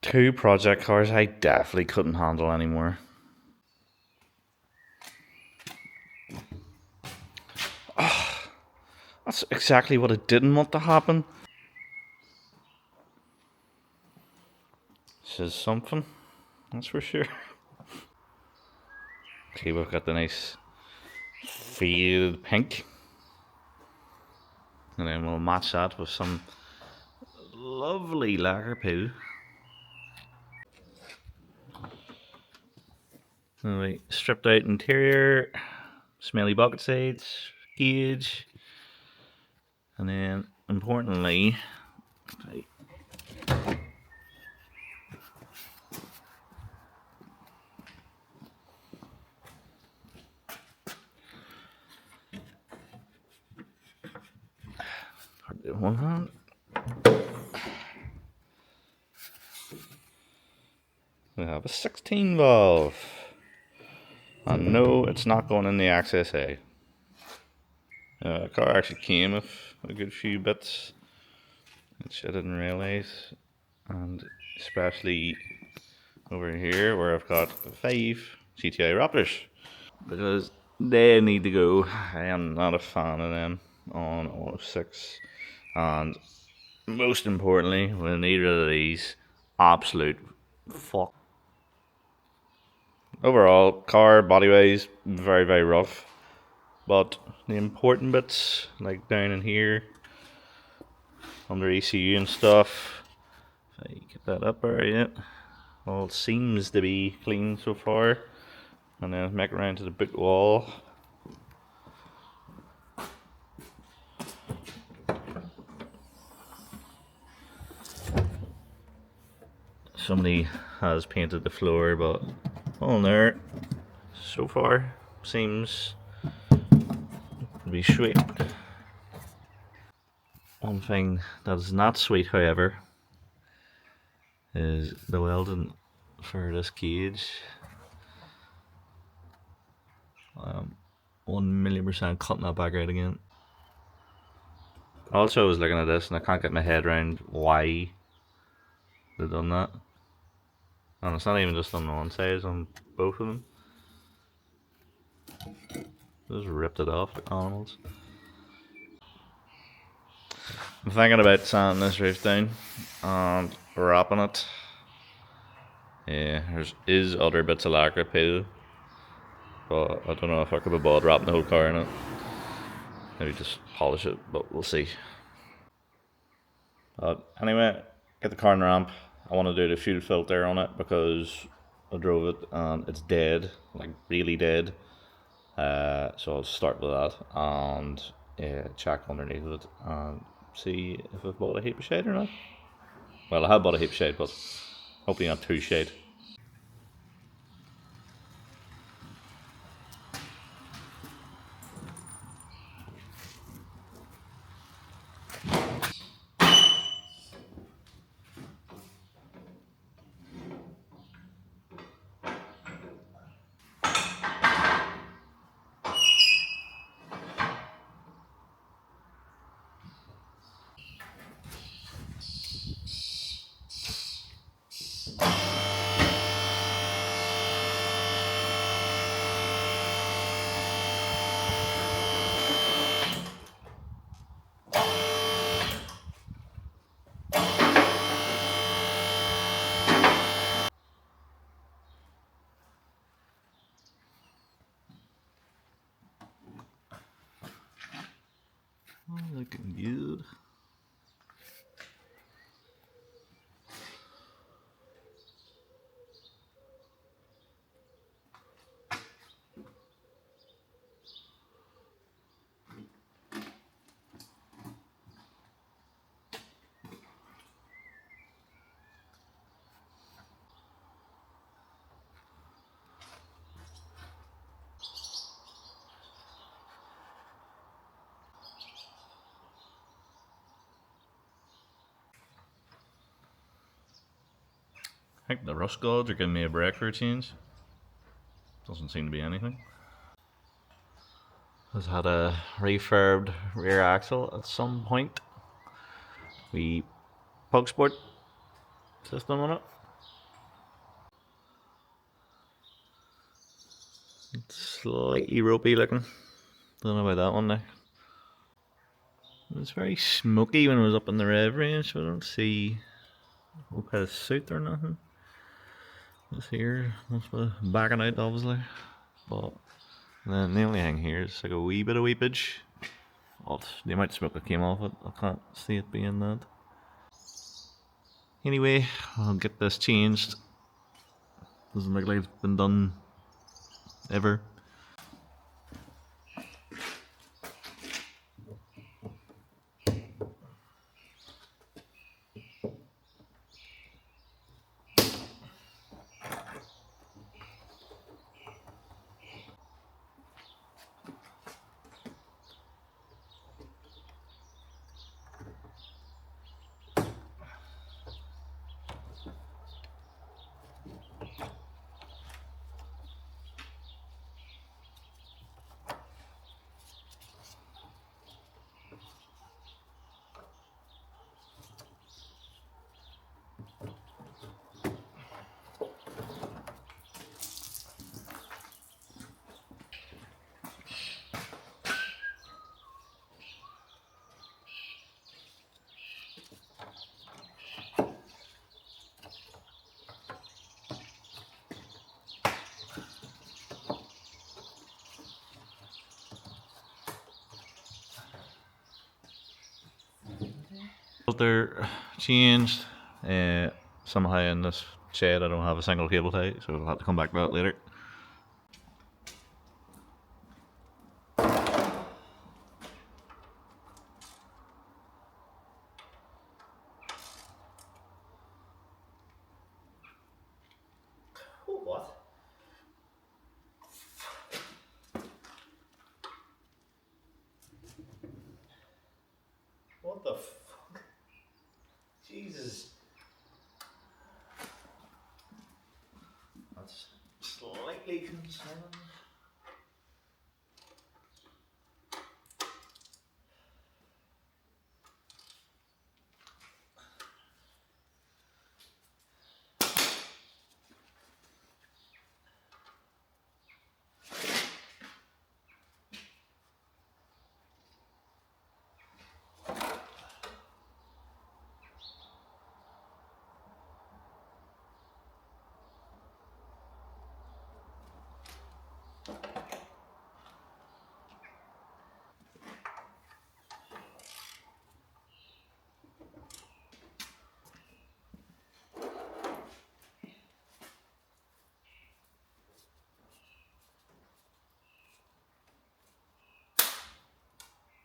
Two project cars I definitely couldn't handle anymore. That's exactly what I didn't want to happen. This is something, that's for sure. See, we've got the nice faded pink. And then we'll match that with some lovely lacquer poo. Anyway, stripped out interior, smelly bucket sides, gauge, and then importantly, one hand. We have a 16 valve. And no, it's not going in the Access A. The car actually came with a good few bits, which I didn't realise. And especially over here where I've got 5 GTI Raptors. Because they need to go. I am not a fan of them on 106. And most importantly, we need rid of these absolute fuck. Overall, car body-wise, very, very rough. But the important bits, like down in here, under ECU and stuff, if I get that up area, all seems to be clean so far. And then make it around to the boot wall. Somebody has painted the floor, but on there, so far, seems to be sweet. One thing that is not sweet, however, is the welding for this cage. 1,000,000% cutting that back out again. Also, I was looking at this and I can't get my head around why they've done that. And it's not even just on one side, it's on both of them. Just ripped it off like animals. I'm thinking about sanding this roof down and wrapping it. Yeah, there's other bits of lacquer too, but I don't know if I could be bothered wrapping the whole car in it. Maybe just polish it, but we'll see. Anyway, get the car in the ramp. I want to do the fuel filter on it because I drove it and it's dead, like really dead. So I'll start with that and check underneath it and see if I've bought a heap of shade or not. Well, I have bought a heap of shade, but hopefully not too shade. Oh, looking good. I think the rust gods are giving me a break for a change. Doesn't seem to be anything. Has had a refurbed rear axle at some point. We Pug Sport system on it. It's slightly ropey looking. Don't know about that one now. It was very smoky when it was up in the rev range, so I don't see no kind of suit or nothing. This here must be backing out obviously. But then the only thing here is like a wee bit of weepage. But the amount of smoke that came off it, I can't see it being that. Anyway, I'll get this changed. Doesn't look like it's been done ever. Filter changed. Somehow in this shed I don't have a single cable tie, so I'll have to come back to that later. What? What the fuck? Jesus. That's slightly concerning.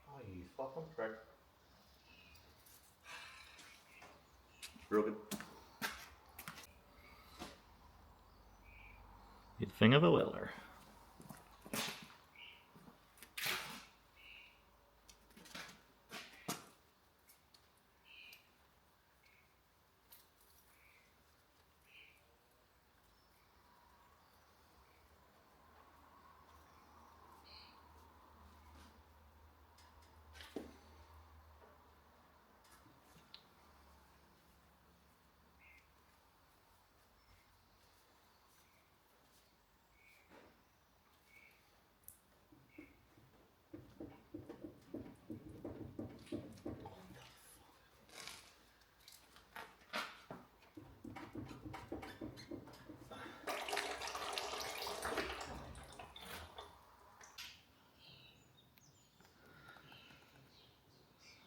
Oh, you fucking prick. Broken. You thing of a welder.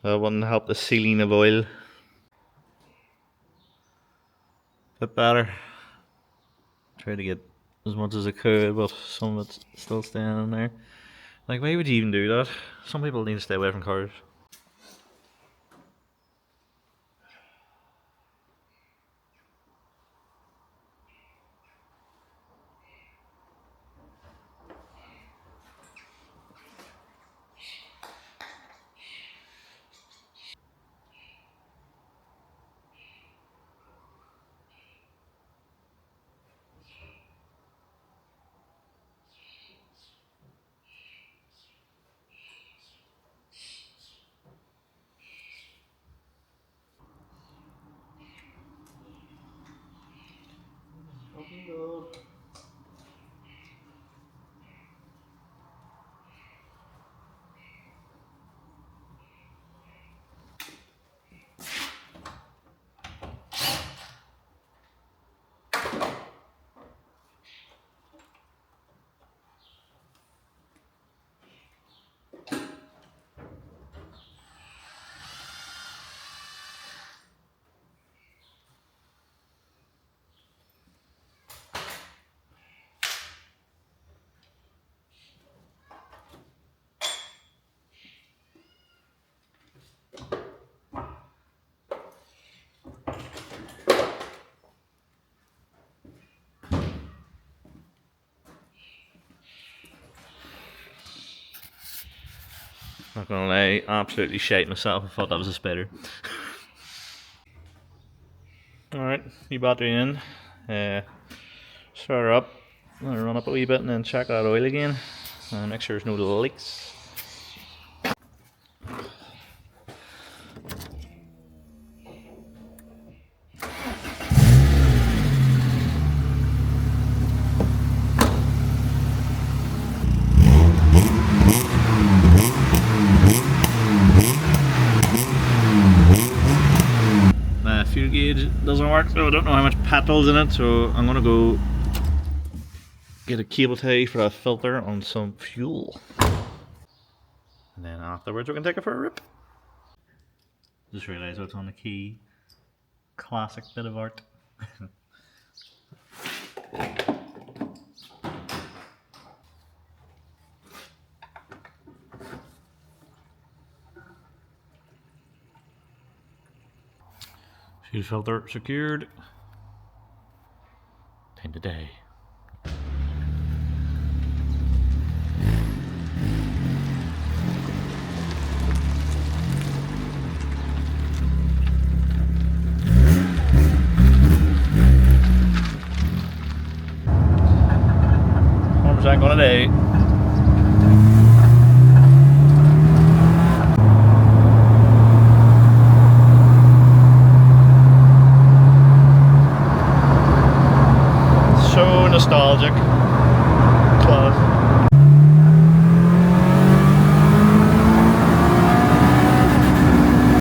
That wouldn't help the sealing of oil. Bit better. Try to get as much as I could, but some of it's still staying in there. Like, why would you even do that? Some people need to stay away from cars. Not gonna lie, absolutely shite myself. I thought that was a spider. Alright, new battery in. Start her up, let her run up a wee bit and then check that oil again. Make sure there's no leaks. Fuel gauge doesn't work, so I don't know how much petrol's in it, so I'm gonna go get a cable tie for a filter on some fuel, and then afterwards we can take it for a rip. Just realised what's on the key. Classic bit of art. Fuel filter secured. Time to die. Gonna die. So nostalgic.